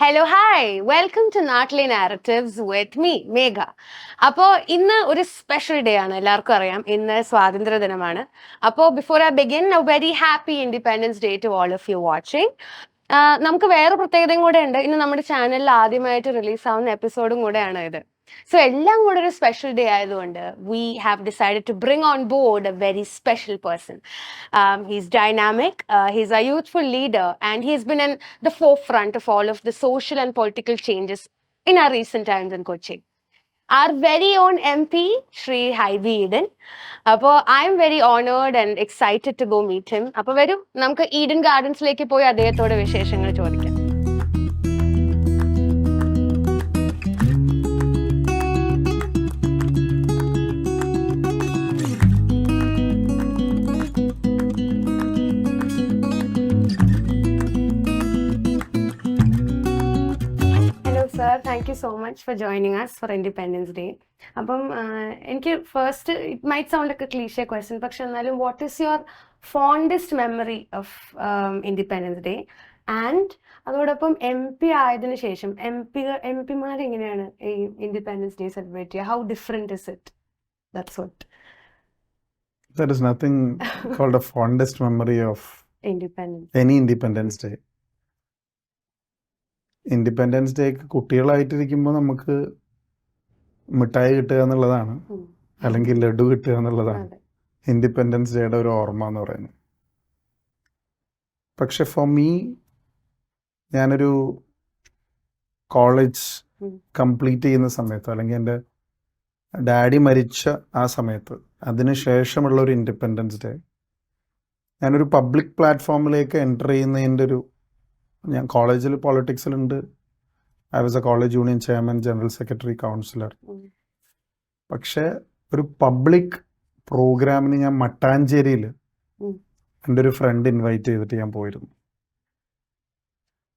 Hello hi welcome to നാട്ടിലെ narratives with me മേഘ. അപ്പോൾ ഇന്ന് ഒരു സ്പെഷ്യൽ ഡേ ആണ്, എല്ലാവർക്കും അറിയാം, ഇന്ന് സ്വാതന്ത്ര്യ ദിനമാണ്. അപ്പോൾ before I begin, a very happy Independence Day to all of you watching. നമുക്ക് വേറെ പ്രത്യേകതയും കൂടെ ഉണ്ട്. ഇന്ന് നമ്മുടെ ചാനലിൽ ആദ്യമായിട്ട് റിലീസാവുന്ന എപ്പിസോഡും കൂടെയാണ് ഇത്. സോ എല്ലാം കൂടെ ഒരു സ്പെഷ്യൽ ഡേ ആയതുകൊണ്ട് we have decided to bring on board a very special person. He's dynamic, he's a youthful leader, and he's been in the forefront of all of the social and political changes in our recent times in Kochi. Our very own MP, Shri Haibi Eden. അപ്പോൾ I am very honoured and excited to go meet him. അപ്പോൾ വരും, നമുക്ക് ഈഡൻ ഗാർഡൻസിലേക്ക് പോയി അദ്ദേഹത്തോട് വിശേഷങ്ങൾ ചോദിക്കാം. Sir, thank you so much for joining us for Independence Day. അപ്പം എനിക്ക് first it might sound like a cliche question, പക്ഷെ എന്നാലും what is your fondest memory of Independence Day? And അതോടൊപ്പം എം പി ആയതിനു ശേഷം എം പിമാർ എങ്ങനെയാണ് ഈ ഇൻഡിപെൻഡൻസ് ഡേ സെലിബ്രേറ്റ് ചെയ്യുക? How different is it? That's what. There is nothing called a fondest memory of any Independence Day. Independence ഡേക്ക് കുട്ടികളായിട്ടിരിക്കുമ്പോൾ നമുക്ക് മിഠായി കിട്ടുക എന്നുള്ളതാണ്, അല്ലെങ്കിൽ ലഡു കിട്ടുക എന്നുള്ളതാണ് ഇൻഡിപെൻഡൻസ് ഡേയുടെ ഒരു ഓർമ്മ എന്ന് പറയുന്നത്. പക്ഷെ ഫോർ മീ, ഞാനൊരു കോളേജ് കംപ്ലീറ്റ് ചെയ്യുന്ന സമയത്ത്, അല്ലെങ്കിൽ എൻ്റെ ഡാഡി മരിച്ച ആ സമയത്ത്, അതിന് ശേഷമുള്ള ഒരു ഇൻഡിപെൻഡൻസ് ഡേ, ഞാനൊരു പബ്ലിക് പ്ലാറ്റ്ഫോമിലേക്ക് എൻ്റർ ചെയ്യുന്നതിൻ്റെ ഞാൻ കോളേജിൽ പൊളിറ്റിക്സിലുണ്ട്. I was a college union chairman, general secretary, councillor. പക്ഷെ ഒരു പബ്ലിക് പ്രോഗ്രാമിന് ഞാൻ മട്ടാഞ്ചേരിയിൽ എൻ്റെ ഒരു ഫ്രണ്ട് ഇൻവൈറ്റ് ചെയ്തിട്ട് ഞാൻ പോയിരുന്നു.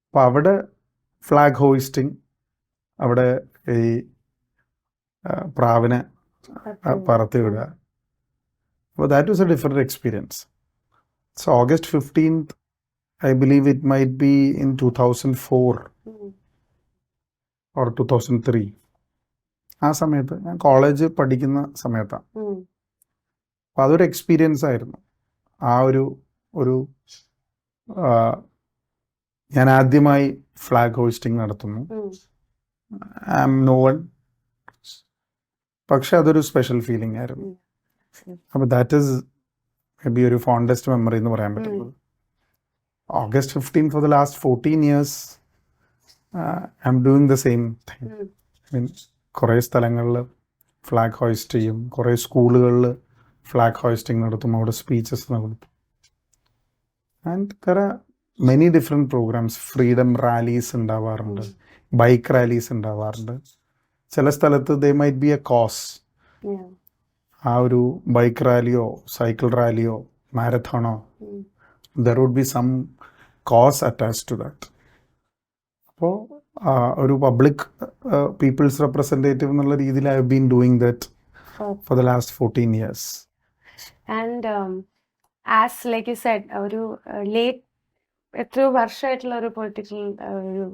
അപ്പം അവിടെ ഫ്ലാഗ് ഹോയിസ്റ്റിംഗ്, അവിടെ ഈ പ്രാവിനെ പറത്തി വിടുക. അപ്പോൾ that was A different experience. So August 15th, I believe it might be in 2004 or 2003. ആ സമയത്ത് ഞാൻ കോളേജ് പഠിക്കുന്ന സമയത്താണ്. അപ്പം അതൊരു എക്സ്പീരിയൻസ് ആയിരുന്നു. ആ ഒരു ഞാൻ ആദ്യമായി ഫ്ലാഗ് ഹോയിസ്റ്റിംഗ് നടത്തുന്നു. ഐ ആം നോ വൺ, പക്ഷെ അതൊരു സ്പെഷ്യൽ ഫീലിംഗ് ആയിരുന്നു. അപ്പം ദാറ്റ് ഈസ് മേ ബി ഒരു ഫോണ്ടസ്റ്റ് മെമ്മറി എന്ന് പറയാൻ പറ്റുന്നത്. August 15 for the last 14 years, I'm doing the same thing. കുറേ സ്ഥലങ്ങളിൽ ഫ്ലാഗ് ഹോയിസ്റ്റ് ചെയ്യും, കുറേ സ്കൂളുകളിൽ ഫ്ലാഗ് ഹോയിസ്റ്റിംഗ് നടത്തും, അവിടെ സ്പീച്ചസ് നടത്തും. And there are many different programmes. Freedom rallies ഉണ്ടാവാറുണ്ട്, ബൈക്ക് റാലീസ് ഉണ്ടാവാറുണ്ട്. ചില സ്ഥലത്ത് they might be a cause. ആ ഒരു ബൈക്ക് റാലിയോ സൈക്കിൾ റാലിയോ മാരത്തോണോ, there would be some cause attached to that. അപ്പോൾ ഒരു പബ്ലിക് പീപ്പിൾസ് റെപ്രസെൻറ്റേറ്റീവ് എന്നുള്ള രീതിയിൽ I have been doing that for the last 14 years. And as like you Z, ഒരു ലേറ്റ് എത്രയോ വർഷമായിട്ടുള്ള ഒരു പൊളിറ്റിക്കൽ ഒരു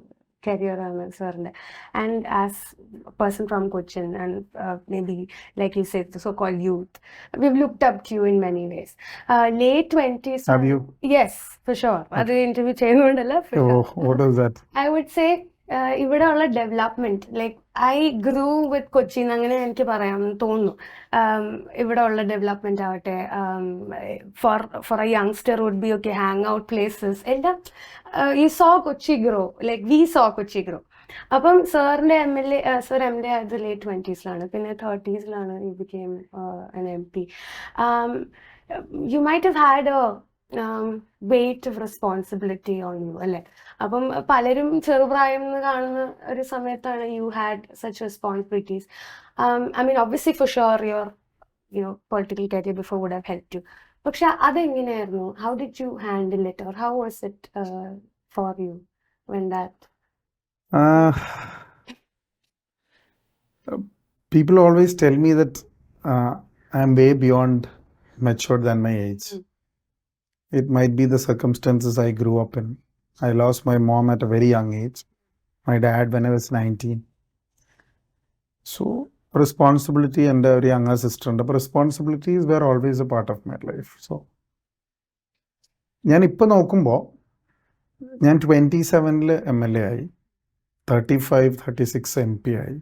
കരിയറാണ് സാറിൻ്റെ. And as person from Cochin, and maybe like you said, the so-called youth, we've looked up to you in many ways. Late 20s. Have you? Yes, for sure. അത് interview ചെയ്യുന്നുണ്ടല്ലോ. What is that? I would say ഇവിടെ ഉള്ള development, like I grew with Cochin, അങ്ങനെ എനിക്ക് പറയാൻ തോന്നുന്നു. ഇവിടെ ഉള്ള ഡെവലപ്മെന്റ് ആവട്ടെ, for a youngster would be okay hang out places എല്ലാം. You saw Kochi grow, like we saw Kochi grow. അപ്പം സാറിന്റെ സർ എം എൽ എ ആയത് ലേറ്റ് 20s, പിന്നെ 30s you became an MP. You might have had a weight of responsibility on you, അല്ലേ? അപ്പം പലരും ചെറുപ്രായം എന്ന് കാണുന്ന ഒരു സമയത്താണ് you had such responsibilities. I mean obviously for sure your political career before would have helped you. പക്ഷെ അതെങ്ങനെയായിരുന്നു? How did you handle it, or how was it for you when that? People always tell me that I am way beyond matured than my age. It might be the circumstances I grew up in. I lost my mom at a very young age, my dad when I was 19. So responsibility and a younger sister and responsibilities were always a part of my life. So ഞാൻ ഇപ്പം നോക്കുമ്പോൾ ഞാൻ 27 MLA ആയി, 35-36 MP ആയി.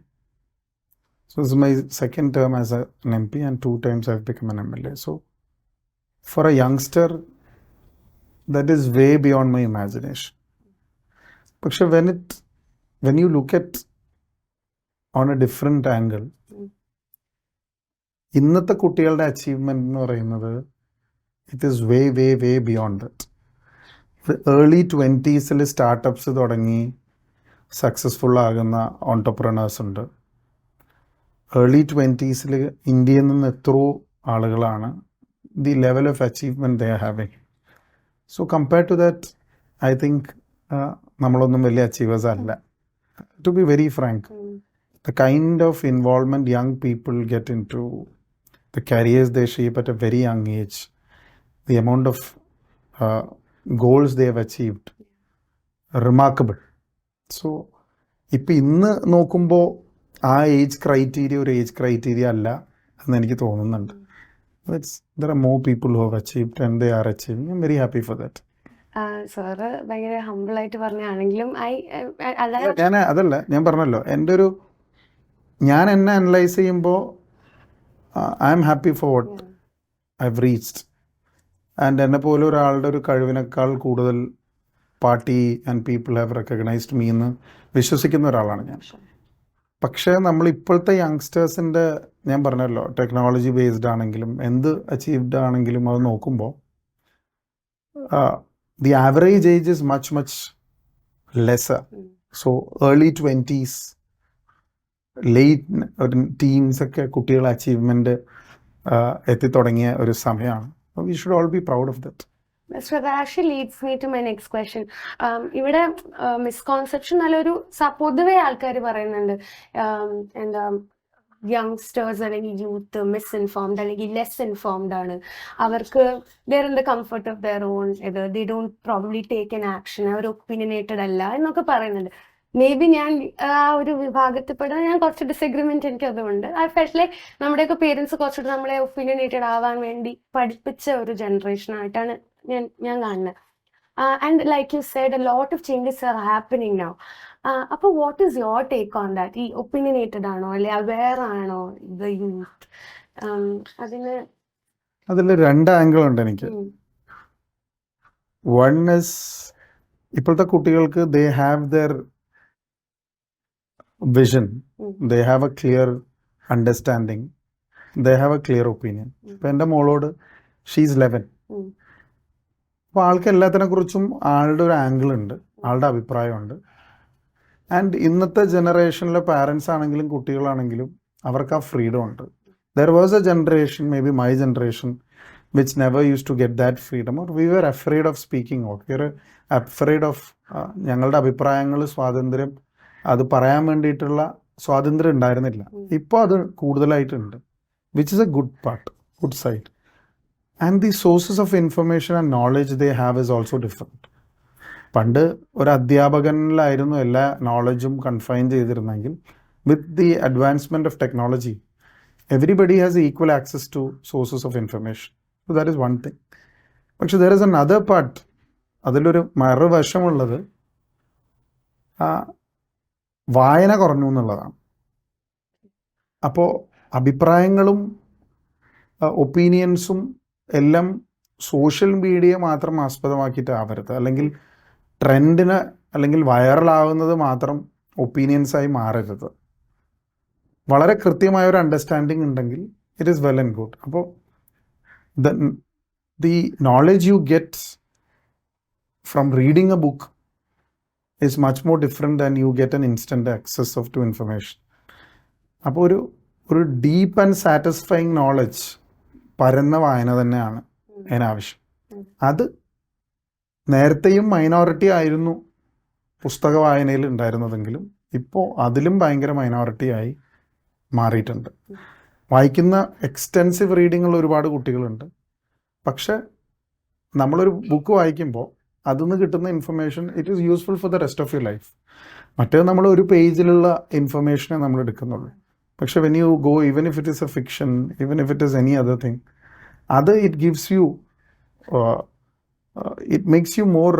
So this is my second term as an MP and 2 times I've become an MLA. So for a youngster, that is way beyond my imagination. പക്ഷെ when you look at on a different angle, ഇന്നത്തെ കുട്ടികളുടെ achievement എന്ന് പറയുന്നത് it is way beyond that. Early 20s startups തുടങ്ങി successful ആകുന്ന entrepreneurs ഉണ്ട്. Early 20s ഇന്ത്യയിൽ നിന്ന് എത്രയോ ആളുകളാണ് the level of achievement they are having. So compare to that I think നമ്മളൊന്നും വലിയ അച്ചീവേഴ്സ് അല്ല. To be very frank, the kind of involvement young people get into, the careers they shape at a very young age, the amount of goals they have achieved, remarkable. So ഇപ്പം ഇന്ന് നോക്കുമ്പോൾ ആ age criteria ഒരു age criteria അല്ല എന്ന് എനിക്ക് തോന്നുന്നുണ്ട്. There are more people who have achieved and they are achieving. I'm very happy for that. Sir ഭയങ്കര ഹംബിളായിട്ട് പറഞ്ഞാണെങ്കിലും അതല്ല ഞാൻ പറഞ്ഞല്ലോ, ഞാൻ എന്നെ അനലൈസ് ചെയ്യുമ്പോൾ I am happy for what I have reached. And എന്നെ പോലെ ഒരാളുടെ ഒരു കഴിവിനേക്കാൾ കൂടുതൽ party and people have recognised me എന്ന് വിശ്വസിക്കുന്ന ഒരാളാണ് ഞാൻ. പക്ഷേ നമ്മൾ ഇപ്പോഴത്തെ യങ്സ്റ്റേഴ്സിൻ്റെ, ഞാൻ പറഞ്ഞല്ലോ, ടെക്നോളജി ബേസ്ഡ് ആണെങ്കിലും എന്ത് അച്ചീവ്ഡ് ആണെങ്കിലും അത് നോക്കുമ്പോൾ the average age is much lesser. So early 20s, late teens ഒക്കെ കുട്ടികൾ അച്ചീവ്മെന്റ് എത്തിത്തുടങ്ങിയ ഒരു സമയമാണ്. We should all be proud of that. That actually leads me to my next question. ഇവിടെ മിസ്കോൺസെപ്ഷൻ നല്ലൊരു പൊതുവെ ആൾക്കാർ പറയുന്നുണ്ട്, എന്താ യങ്സ്റ്റേഴ്സ് അല്ലെങ്കിൽ യൂത്ത് മിസ്ഇൻഫോംഡ് അല്ലെങ്കിൽ ലെസ് ഇൻഫോംഡ് ആണ്, അവർക്ക് there in the comfort of their own, they don't probably take an action, അവർ ഒപ്പീനിയനേറ്റഡ് അല്ല എന്നൊക്കെ പറയുന്നുണ്ട്. മേ ബി ഞാൻ ആ ഒരു വിഭാഗത്തിൽപ്പെടാൻ ഞാൻ കുറച്ച് ഡിസഗ്രിമെന്റ് എനിക്ക് അതുകൊണ്ട്. ഐ ഫെൽറ്റ് ലൈക്ക് നമ്മുടെയൊക്കെ പേരൻസ് കുറച്ചുകൂടി നമ്മളെ ഒപ്പീനിയനേറ്റഡ് ആവാൻ വേണ്ടി പഠിപ്പിച്ച ഒരു ജനറേഷനായിട്ടാണ് ഞാൻ കാണുന്നത്. And like you said, a lot of changes are happening now. അപ്പോൾ what is your take on that? ഈ ഒപ്പീനിയനേറ്റഡ് ആണോ അല്ലെ അവെയർ ആണോ ദ യൂത്ത്? അതിൽ രണ്ട് ആംഗിൾ ഉണ്ട് എനിക്ക്. വൺ ഇസ്, ഇപ്പോഴത്തെ കുട്ടികൾക്ക് they have there vision, they have a clear understanding, they have a clear opinion. ഇപ്പം എൻ്റെ മോളോട്, ഷീസ് 11, അപ്പോൾ ആൾക്ക് എല്ലാത്തിനെ കുറിച്ചും ആളുടെ ഒരു ആംഗിൾ ഉണ്ട്, ആളുടെ അഭിപ്രായമുണ്ട്. ആൻഡ് ഇന്നത്തെ ജനറേഷനിലെ പാരൻസ് ആണെങ്കിലും കുട്ടികളാണെങ്കിലും അവർക്ക് ആ ഫ്രീഡം ഉണ്ട്. There was A generation, may be my generation, which never used to get that freedom, or we were afraid of speaking out, we were afraid of ഞങ്ങളുടെ അഭിപ്രായങ്ങൾ, സ്വാതന്ത്ര്യം, അത് പറയാൻ വേണ്ടിയിട്ടുള്ള സ്വാതന്ത്ര്യം ഉണ്ടായിരുന്നില്ല. ഇപ്പോൾ അത് കൂടുതലായിട്ടുണ്ട്, which is a good part, good side. And the sources of information and knowledge they have is also different. പണ്ട് ഒരു അധ്യാപകനിലായിരുന്നു എല്ലാ നോളജും കൺഫൈൻ ചെയ്തിരുന്നെങ്കിൽ, with the advancement of technology everybody has equal access to sources of information. So that is one thing. പക്ഷെ there is another part, അതിലൊരു മറുവശമുള്ളത് വായന കുറഞ്ഞു എന്നുള്ളതാണ്. അപ്പോൾ അഭിപ്രായങ്ങളും ഒപ്പീനിയൻസും എല്ലാം സോഷ്യൽ മീഡിയ മാത്രം ആസ്പദമാക്കിയിട്ടാവരുത്, അല്ലെങ്കിൽ ട്രെൻഡിന് അല്ലെങ്കിൽ വൈറലാവുന്നത് മാത്രം ഒപ്പീനിയൻസായി മാറരുത്. വളരെ കൃത്യമായ ഒരു അണ്ടർസ്റ്റാൻഡിങ് ഉണ്ടെങ്കിൽ it is well and good. അപ്പോൾ the knowledge you get from reading a book is much more different than you get an instant access to information. അപ്പോൾ ഒരു ഡീപ്പ് ആൻഡ് സാറ്റിസ്ഫൈങ് നോളജ് പരന്ന വായന തന്നെയാണ് അതിനാവശ്യം. അത് നേരത്തെയും മൈനോറിറ്റി ആയിരുന്നു പുസ്തക വായനയിൽ ഉണ്ടായിരുന്നതെങ്കിലും ഇപ്പോൾ അതിലും ഭയങ്കര മൈനോറിറ്റി ആയി മാറിയിട്ടുണ്ട്. വായിക്കുന്ന എക്സ്റ്റെൻസീവ് റീഡിങ്ങുള്ള ഒരുപാട് കുട്ടികളുണ്ട്, പക്ഷെ നമ്മളൊരു ബുക്ക് വായിക്കുമ്പോൾ അതിൽ നിന്ന് കിട്ടുന്ന information it is useful for the rest of your life. മറ്റേത് നമ്മൾ ഒരു പേജിലുള്ള ഇൻഫർമേഷനെ നമ്മൾ എടുക്കുന്നുള്ളൂ. പക്ഷെ when you go, even if it is a fiction, even if it is any other thing, അത് it gives you, it makes you more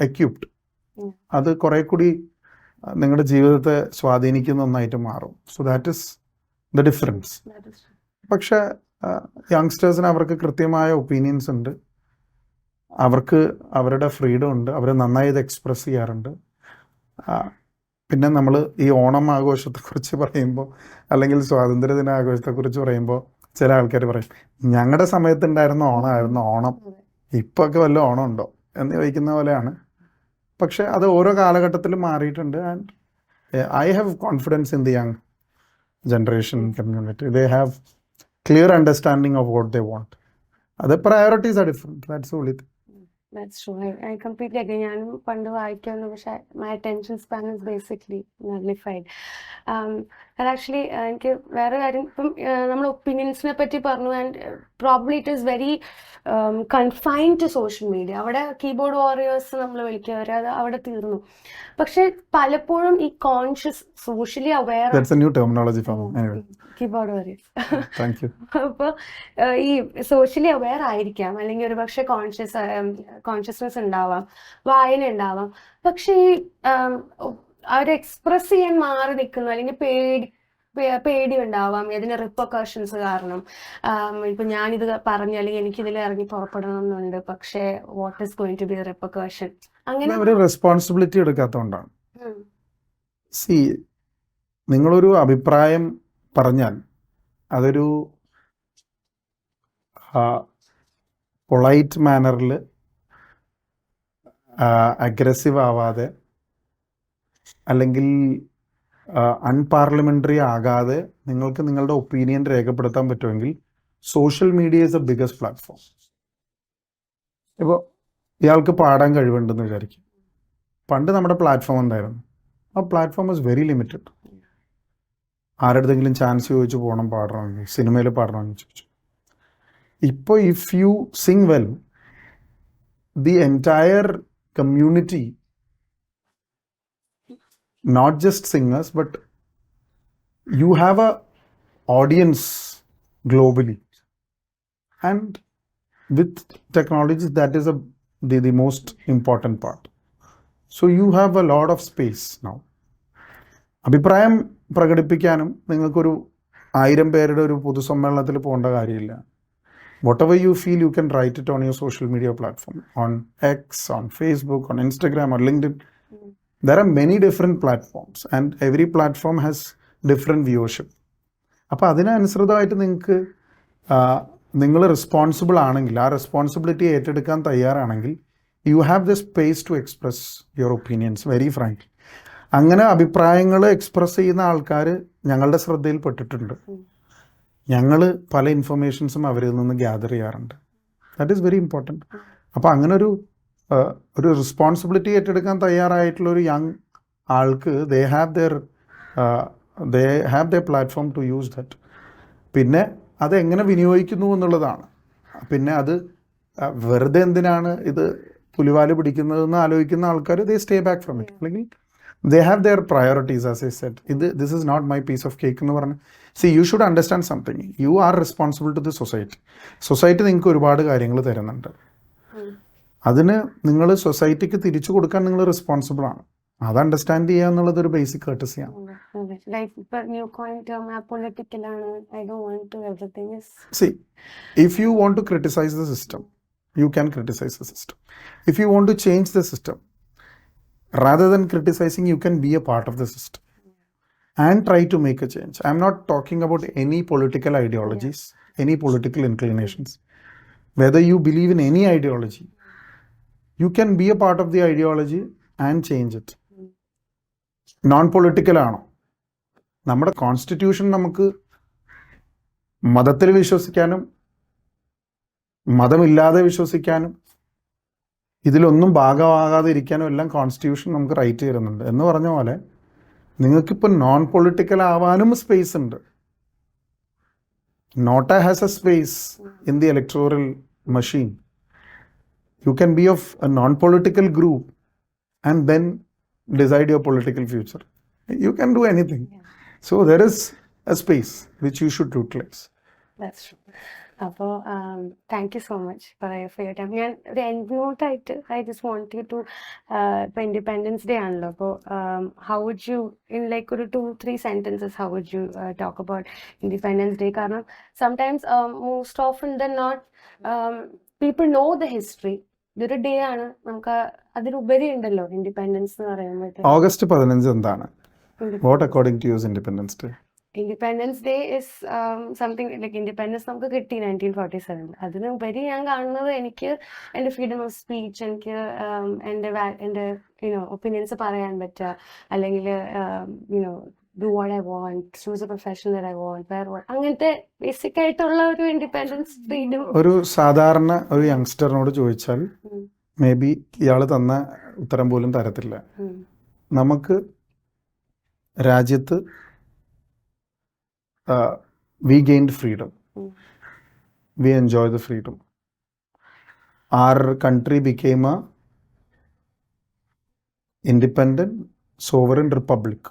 equipped. അത് കുറെ കൂടി നിങ്ങളുടെ ജീവിതത്തെ സ്വാധീനിക്കുന്ന ഒന്നായിട്ട് മാറും. So that is the difference. പക്ഷെ യങ്സ്റ്റേഴ്സിന് അവർക്ക് കൃത്യമായ ഒപ്പീനിയൻസ് ഉണ്ട്, അവർക്ക് അവരുടെ ഫ്രീഡം ഉണ്ട്, അവർ നന്നായി ഇത് എക്സ്പ്രസ് ചെയ്യാറുണ്ട്. പിന്നെ നമ്മൾ ഈ ഓണം ആഘോഷത്തെക്കുറിച്ച് പറയുമ്പോൾ, അല്ലെങ്കിൽ സ്വാതന്ത്ര്യദിന ആഘോഷത്തെക്കുറിച്ച് പറയുമ്പോൾ ചില ആൾക്കാർ പറയും ഞങ്ങളുടെ സമയത്തുണ്ടായിരുന്ന ഓണമായിരുന്നു ഓണം, ഇപ്പോൾ ഒക്കെ വല്ല ഓണം ഉണ്ടോ എന്ന് ചോദിക്കുന്ന പോലെയാണ്. പക്ഷെ അത് ഓരോ കാലഘട്ടത്തിലും മാറിയിട്ടുണ്ട്. And I have confidence in the young generation community. They have clear understanding of what they want. Other priorities are different. That's the only thing. That's true. I completely agree. ഞാനും പണ്ട് വായിക്കായിരുന്നു, പക്ഷേ my attention span is basically nullified. Actually എനിക്ക് വേറെ കാര്യം, ഇപ്പം നമ്മൾ ഒപ്പീനിയൻസിനെ പറ്റി പറഞ്ഞു, and probably it is very confined to social media. അവിടെ കീബോർഡ് വാറിയേഴ്സ് നമ്മൾ വിളിക്കുക, അത് അവിടെ തീർന്നു. പക്ഷെ പലപ്പോഴും ഈ conscious socially aware, That's a new terminology for me. Anyway. Keyboard warriors. Thank you. അപ്പോൾ ഈ സോഷ്യലി അവെയർ ആയിരിക്കാം, അല്ലെങ്കിൽ ഒരു പക്ഷെ കോൺഷ്യസ്നെസ് ഉണ്ടാവാം, വായന ഉണ്ടാവാം. പക്ഷെ ഈ അവർ എക്സ്പ്രസ് ചെയ്യാൻ മാറി നിൽക്കുന്നു, അല്ലെങ്കിൽ പേടി ഉണ്ടാവാം, ഇതിന് റിപ്പർക്കഷൻസ് കാരണം. ഇപ്പൊ ഞാനിത് പറഞ്ഞു, അല്ലെങ്കിൽ എനിക്കിതിൽ ഇറങ്ങി പുറപ്പെടണം എന്നുണ്ട്, പക്ഷേ what is going to be repercussion, അങ്ങനെ അവർ റെസ്പോൺസിബിലിറ്റി എടുക്കാത്തതുകൊണ്ടാണ്. സി, നിങ്ങളൊരു അഭിപ്രായം പറഞ്ഞാൽ അതൊരു പൊളൈറ്റ് മാനറിൽ അഗ്രസീവ് ആവാതെ, അല്ലെങ്കിൽ അൺപാർലമെൻ്ററി ആകാതെ നിങ്ങൾക്ക് നിങ്ങളുടെ ഒപ്പീനിയൻ രേഖപ്പെടുത്താൻ പറ്റുമെങ്കിൽ social media is A biggest platform. ഇപ്പോൾ ഇയാൾക്ക് പാടാൻ കഴിവുണ്ടെന്ന് വിചാരിക്കും. പണ്ട് നമ്മുടെ പ്ലാറ്റ്ഫോം എന്തായിരുന്നു? ആ പ്ലാറ്റ്ഫോം ഇസ് വെരി ലിമിറ്റഡ്. ആരുടെങ്കിലും ചാൻസ് ചോദിച്ചു പോകണം, പാടണമെങ്കിൽ, സിനിമയിൽ പാടണമെന്ന് ചോദിച്ചു. ഇപ്പോൾ if you sing well, the entire community, not just singers, but you have a audience globally, and with technologies that is the most important part. So you have a lot of space now. അഭിപ്രായം പ്രകടിപ്പിക്കാനും നിങ്ങൾക്കൊരു 1000 പേരുടെ ഒരു പൊതുസമ്മേളനത്തിൽ പോകേണ്ട കാര്യമില്ല. Whatever you feel, you can write it on your social media platform, on X, on Facebook, on Instagram, or LinkedIn. There are many different platforms, and every platform has different viewership. അപ്പോൾ അതിനനുസൃതമായിട്ട് നിങ്ങൾ responsible ആണെങ്കിൽ, ആ responsibility ഏറ്റെടുക്കാൻ തയ്യാറാണെങ്കിൽ, you have the space to express your opinions very frankly. അങ്ങനെ അഭിപ്രായങ്ങൾ express ചെയ്യുന്ന ആൾക്കാർ ഞങ്ങളുടെ ശ്രദ്ധയിൽപ്പെട്ടിട്ടുണ്ട്. ഞങ്ങൾ പല ഇൻഫർമേഷൻസും അവരിൽ നിന്ന് ഗ്യാദർ ചെയ്യാറുണ്ട്. That is very important. അപ്പോൾ അങ്ങനെ ഒരു റെസ്പോൺസിബിലിറ്റി ഏറ്റെടുക്കാൻ തയ്യാറായിട്ടുള്ള ഒരു യങ് ആൾക്ക് they have their platform to use that. പിന്നെ അത് എങ്ങനെ വിനിയോഗിക്കുന്നു എന്നുള്ളതാണ്. പിന്നെ അത് വെറുതെ എന്തിനാണ് ഇത് പുലിവാല് പിടിക്കുന്നതെന്ന് ആലോചിക്കുന്ന ആൾക്കാർ they stay back from it. അല്ലെങ്കിൽ they have their priorities. As I said, this is not my piece of cake എന്ന് പറഞ്ഞ്, see, you should understand something. You are responsible to the society. Society നിങ്ങൾക്ക് ഒരുപാട് കാര്യങ്ങൾ തരുന്നുണ്ട്. അതിന് നിങ്ങൾ സൊസൈറ്റിക്ക് തിരിച്ചു കൊടുക്കാൻ നിങ്ങൾ റെസ്പോൺസിബിൾ ആണ്. അത് അണ്ടർസ്റ്റാൻഡ് ചെയ്യുക എന്നുള്ളത് ഒരു basic കർട്ടസിയാണ്. See, if you want to criticize the system, you can criticize the system. If you want to change the system, rather than criticizing, you can be a part of the system and try to make a change. I'm not talking about any political ideologies, any political inclinations. Whether you believe in any ideology, you can be a part of the ideology and change it. Non political ആണോ? നമ്മുടെ constitution നമുക്ക് മതത്തിൽ വിശ്വസിക്കാനും മതമില്ലാതെ വിശ്വസിക്കാനും ഇതിലൊന്നും ഭാഗമാകാതെ ഇരിക്കാനും എല്ലാം constitution നമുക്ക് റൈറ്റ് തരുന്നുണ്ട്. എന്ന് പറഞ്ഞ പോലെ നിങ്ങൾക്കിപ്പോൾ നോൺ പൊളിറ്റിക്കൽ ആവാനും സ്പേസ് ഉണ്ട്. NOTA has A space in the electoral machine. You can be of a non-political group and then decide your political future. You can do anything. Yeah. So there is a space which you should utilize. That's true. അപ്പോൾ thank you so much for your time. ഞാൻ ഒരു end നോട്ടായിട്ട് I just want you to ഇപ്പോൾ Independence Day ആണല്ലോ അപ്പോൾ how would you in like ഒരു 2-3 sentences how would you talk about Independence Day കാരണം sometimes most often than not people know the history ഇതൊരു day ആണ് നമുക്ക് അതിലുപരി ഉണ്ടല്ലോ ഇൻഡിപെൻഡൻസ് എന്ന് പറയുമ്പോഴത്തേക്ക് ഓഗസ്റ്റ് 15 എന്താണ്? What according to you is independence day? Independence day is something like independence നമുക്ക് കിട്ടി 1947 അതിനുപരി ഞാൻ കാണുന്നത് എനിക്ക് എൻ്റെ ഫ്രീഡം ഓഫ് സ്പീച്ച് എനിക്ക് എൻ്റെ ഒപ്പീനിയൻസ് പറയാൻ പറ്റുക അല്ലെങ്കിൽ do what I want choose a profession that I want where want അങ്ങനത്തെ ബേസിക് ആയിട്ടുള്ള ഒരു ഇൻഡിപെൻഡൻസ് ഫ്രീഡം. ഒരു സാധാരണ ഒരു യങ്സ്റ്ററിനോട് ചോദിച്ചാൽ മേ ബി ഇയാൾ തന്ന ഉത്തരം പോലും തരത്തില്ല. നമുക്ക് രാജ്യത്ത് we gained freedom. We enjoy the freedom. Our country became a independent sovereign republic.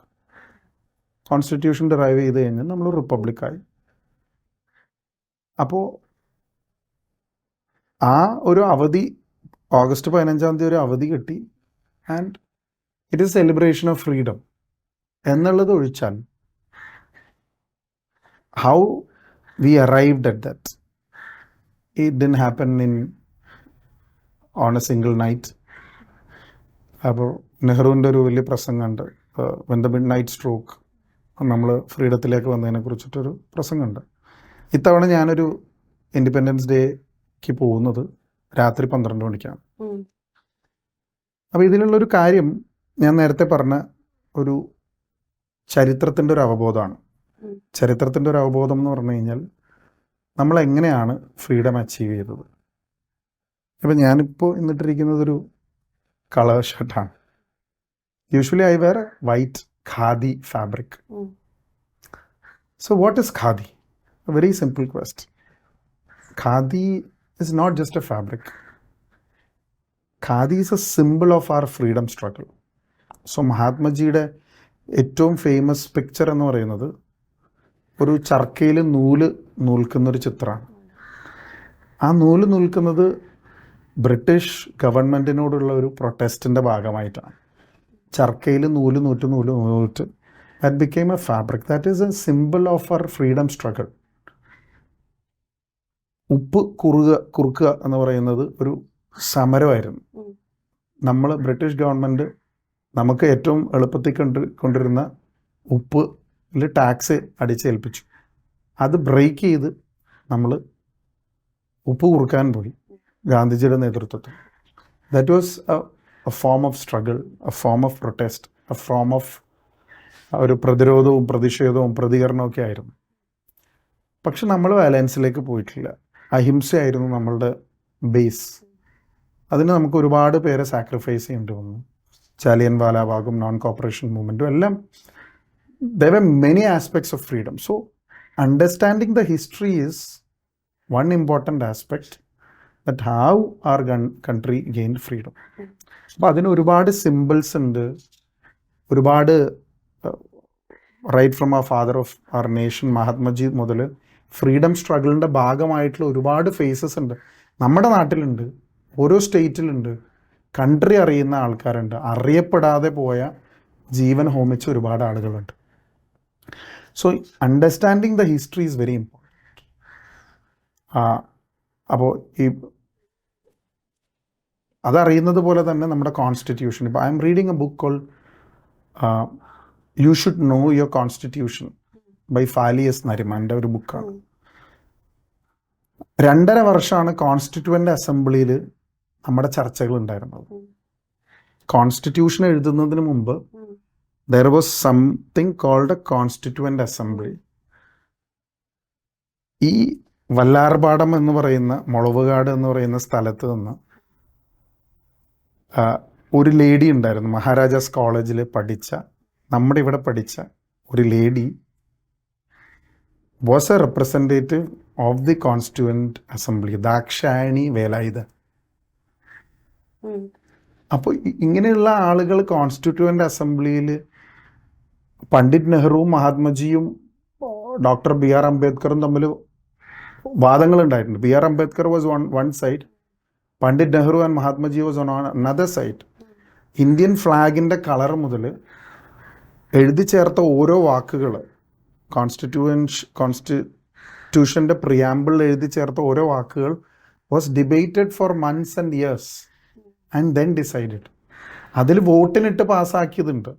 Constitution derive ചെയ്ത് കഴിഞ്ഞാൽ നമ്മൾ റിപ്പബ്ലിക്കായി. അപ്പോൾ ആ ഒരു അവധി ഓഗസ്റ്റ് 15 ഒരു അവധി കിട്ടി and it is celebration of freedom എന്നുള്ളത് ഒഴിച്ചാൽ how we arrived at that, it didn't happen on a single night. അപ്പോൾ നെഹ്റുവിൻ്റെ ഒരു വലിയ പ്രസംഗമുണ്ട്, when the midnight stroke, നമ്മൾ ഫ്രീഡത്തിലേക്ക് വന്നതിനെ കുറിച്ചിട്ടൊരു പ്രസംഗമുണ്ട്. ഇത്തവണ ഞാനൊരു ഇൻഡിപെൻഡൻസ് ഡേക്ക് പോകുന്നത് രാത്രി 12 മണിക്കാണ്. അപ്പോൾ ഇതിലുള്ളൊരു കാര്യം ഞാൻ നേരത്തെ പറഞ്ഞ ഒരു ചരിത്രത്തിൻ്റെ ഒരു അവബോധമാണ്. ചരിത്രത്തിൻ്റെ ഒരു അവബോധം എന്ന് പറഞ്ഞു കഴിഞ്ഞാൽ നമ്മൾ എങ്ങനെയാണ് ഫ്രീഡം അച്ചീവ് ചെയ്തത്. ഇപ്പം ഞാനിപ്പോൾ ഇന്നിട്ടിരിക്കുന്നതൊരു കളർ ഷർട്ടാണ്. Usually I wear white khadi fabric. So what is khadi? A very simple question. Khadi is not just a fabric. Khadi is a symbol of our freedom struggle. So മഹാത്മജിയുടെ ഏറ്റവും ഫേമസ് പിക്ചർ എന്ന് പറയുന്നത് ഒരു ചർക്കയിൽ നൂല് നൂൽക്കുന്നൊരു ചിത്രമാണ്. ആ നൂല് നൂൽക്കുന്നത് ബ്രിട്ടീഷ് ഗവൺമെൻറ്റിനോടുള്ള ഒരു പ്രൊട്ടസ്റ്റിൻ്റെ ഭാഗമായിട്ടാണ്. ചർക്കയിൽ നൂല് നൂറ്റ് that became a fabric that is a symbol of our freedom struggle. ഉപ്പ് കുറുക്കുക എന്ന് പറയുന്നത് ഒരു സമരമായിരുന്നു. നമ്മൾ ബ്രിട്ടീഷ് ഗവൺമെൻറ് നമുക്ക് ഏറ്റവും എളുപ്പത്തിൽ കൊണ്ടിരുന്ന ഉപ്പ് ടാക്സ് അടിച്ചേൽപ്പിച്ചു. അത് ബ്രേക്ക് ചെയ്ത് നമ്മൾ ഉപ്പ് കുറുക്കാൻ പോയി ഗാന്ധിജിയുടെ നേതൃത്വത്തിൽ. That was A form of struggle, A form of protest, A form of ഒരു പ്രതിരോധവും പ്രതിഷേധവും പ്രതികരണമൊക്കെ ആയിരുന്നു. പക്ഷെ നമ്മൾ വയലൻസിലേക്ക് പോയിട്ടില്ല. അഹിംസയായിരുന്നു നമ്മളുടെ ബേസ്. അതിന് നമുക്ക് ഒരുപാട് പേരെ സാക്രിഫൈസ് ചെയ്യേണ്ടി വന്നു. ജാലിയൻ വാലാബാഗും നോൺ കോപ്പറേഷൻ മൂവ്മെൻറ്റും എല്ലാം there were many aspects of freedom. So understanding the history is one important aspect that how our country gained freedom. അപ്പോൾ അതിന് ഒരുപാട് സിമ്പിൾസ് ഉണ്ട്. ഒരുപാട് right from the father of our nation Mahatmaji മുതൽ freedom സ്ട്രഗിളിൻ്റെ ഭാഗമായിട്ടുള്ള ഒരുപാട് faces ഉണ്ട്. നമ്മുടെ നാട്ടിലുണ്ട്, ഓരോ സ്റ്റേറ്റിലുണ്ട്, കൺട്രി അറിയുന്ന ആൾക്കാരുണ്ട്, അറിയപ്പെടാതെ പോയ ജീവൻ ഹോമിച്ച ഒരുപാട് ആളുകളുണ്ട്. So understanding the history is very important. അപ്പോൾ ഈ അതറിയുന്നത് പോലെ തന്നെ നമ്മുടെ കോൺസ്റ്റിറ്റ്യൂഷൻ, ഇപ്പോൾ I am reading a book called you should know your constitution by Fali S നരിമാൻ്റെ ഒരു ബുക്കാണ്. 2.5 വർഷമാണ് കോൺസ്റ്റിറ്റ്യൂവൻ്റ് അസംബ്ലിയിൽ നമ്മുടെ ചർച്ചകൾ ഉണ്ടായിരുന്നത്. കോൺസ്റ്റിറ്റ്യൂഷൻ എഴുതുന്നതിന് മുമ്പ് there was something called a constituent assembly. ഈ വല്ലാർപാടം എന്ന് പറയുന്ന മുളവുകാട് എന്ന് പറയുന്ന സ്ഥലത്ത് നിന്ന് ഒരു ലേഡി ഉണ്ടായിരുന്നു. മഹാരാജാസ് കോളേജിൽ പഠിച്ച, നമ്മുടെ ഇവിടെ പഠിച്ച ഒരു lady was a representative of the constituent assembly, Dakshayani Velayudhan. അപ്പോൾ ഇങ്ങനെയുള്ള ആളുകൾ കോൺസ്റ്റിറ്റ്യൂവൻ്റ് അസംബ്ലിയിൽ പണ്ഡിറ്റ് നെഹ്റുവും മഹാത്മജിയും ഡോക്ടർ ബി ആർ അംബേദ്കറും തമ്മിൽ വാദങ്ങൾ ഉണ്ടായിട്ടുണ്ട്. B R Ambedkar was one side, Pandit Nehru and Mahatmaji was on another side. Indian ഫ്ലാഗിൻ്റെ കളർ മുതൽ എഴുതി ചേർത്ത ഓരോ വാക്കുകൾ, കോൺസ്റ്റിറ്റ്യൂഷൻ്റെ പ്രിയാമ്പിളിൽ എഴുതി ചേർത്ത ഓരോ വാക്കുകൾ was debated for months and years and then decided. അതിൽ വോട്ടിനിട്ട് പാസ്സാക്കിയതുണ്ട്.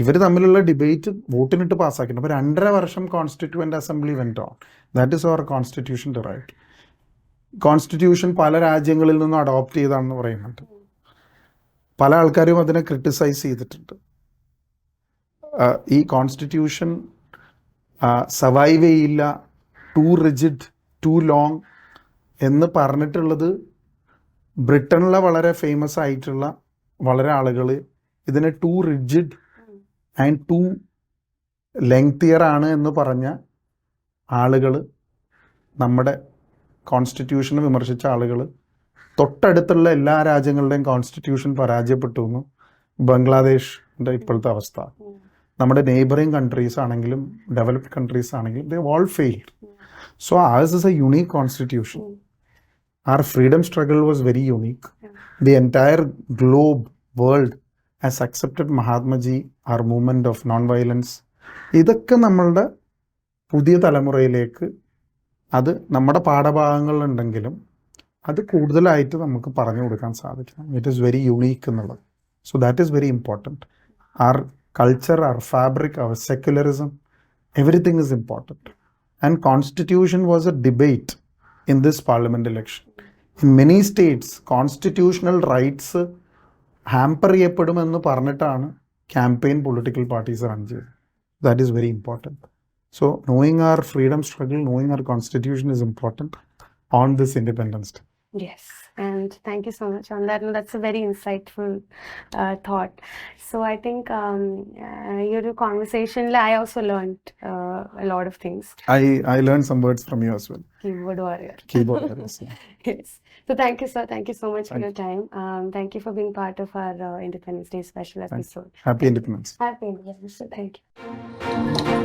ഇവർ തമ്മിലുള്ള ഡിബേറ്റ് വോട്ടിനിട്ട് പാസ്സാക്കിയിട്ടുണ്ട്. അപ്പോൾ 2.5 വർഷം constituent assembly went on. That is our constitution right. Constitution പല രാജ്യങ്ങളിൽ നിന്നും അഡോപ്റ്റ് ചെയ്താണെന്ന് പറയുന്നുണ്ട്. പല ആൾക്കാരും അതിനെ ക്രിട്ടിസൈസ് ചെയ്തിട്ടുണ്ട്. ഈ കോൺസ്റ്റിറ്റ്യൂഷൻ സർവൈവ് ചെയ്യില്ല, ടു റിജിഡ്, ടു ലോങ് എന്ന് പറഞ്ഞിട്ടുള്ളത് ബ്രിട്ടനിലെ വളരെ ഫേമസ് ആയിട്ടുള്ള വളരെ ആളുകൾ ഇതിനെ to rigid and to lengthier ആണ് എന്ന് പറഞ്ഞ ആളുകൾ, നമ്മുടെ കോൺസ്റ്റിറ്റ്യൂഷനെ വിമർശിച്ച ആളുകൾ, തൊട്ടടുത്തുള്ള എല്ലാ രാജ്യങ്ങളുടെയും കോൺസ്റ്റിറ്റ്യൂഷൻ പരാജയപ്പെട്ടു എന്ന് ബംഗ്ലാദേശിൻ്റെ ഇപ്പോഴത്തെ അവസ്ഥ. നമ്മുടെ നെയ്ബറിങ് കൺട്രീസ് ആണെങ്കിലും ഡെവലപ്ഡ് കൺട്രീസ് ആണെങ്കിലും they all failed. So ours is a unique constitution. Our freedom struggle was very unique. The entire globe, world has accepted Mahatmaji, our movement of non-violence. ഇതൊക്കെ നമ്മളുടെ പുതിയ തലമുറയിലേക്ക് അത് നമ്മുടെ പാഠഭാഗങ്ങളുണ്ടെങ്കിലും അത് കൂടുതലായിട്ട് നമുക്ക് പറഞ്ഞു കൊടുക്കാൻ സാധിക്കണം. ഇറ്റ് ഈസ് വെരി യുണീക്ക് എന്നുള്ളത്. So that is very important. Our culture, our fabric, our secularism, everything is important. And constitution was a debate in this parliament election. In many states constitutional rights hamper ചെയ്യപ്പെടുമെന്ന് പറഞ്ഞിട്ടാണ് campaign political parties run ചെയ്തത്. That is very important. So knowing our freedom struggle, knowing our constitution is important on this Independence Day. Yes, and thank you so much on that. And that's a very insightful thought. So I think your conversation, I also learned a lot of things. I learned some words from you as well. Keyboard warrior. Keyboard warriors. Yeah. Yes. So thank you, sir. Thank you so much for your time. Thank you for being part of our Independence Day special episode. Happy Independence. Happy Independence Day. Thank you.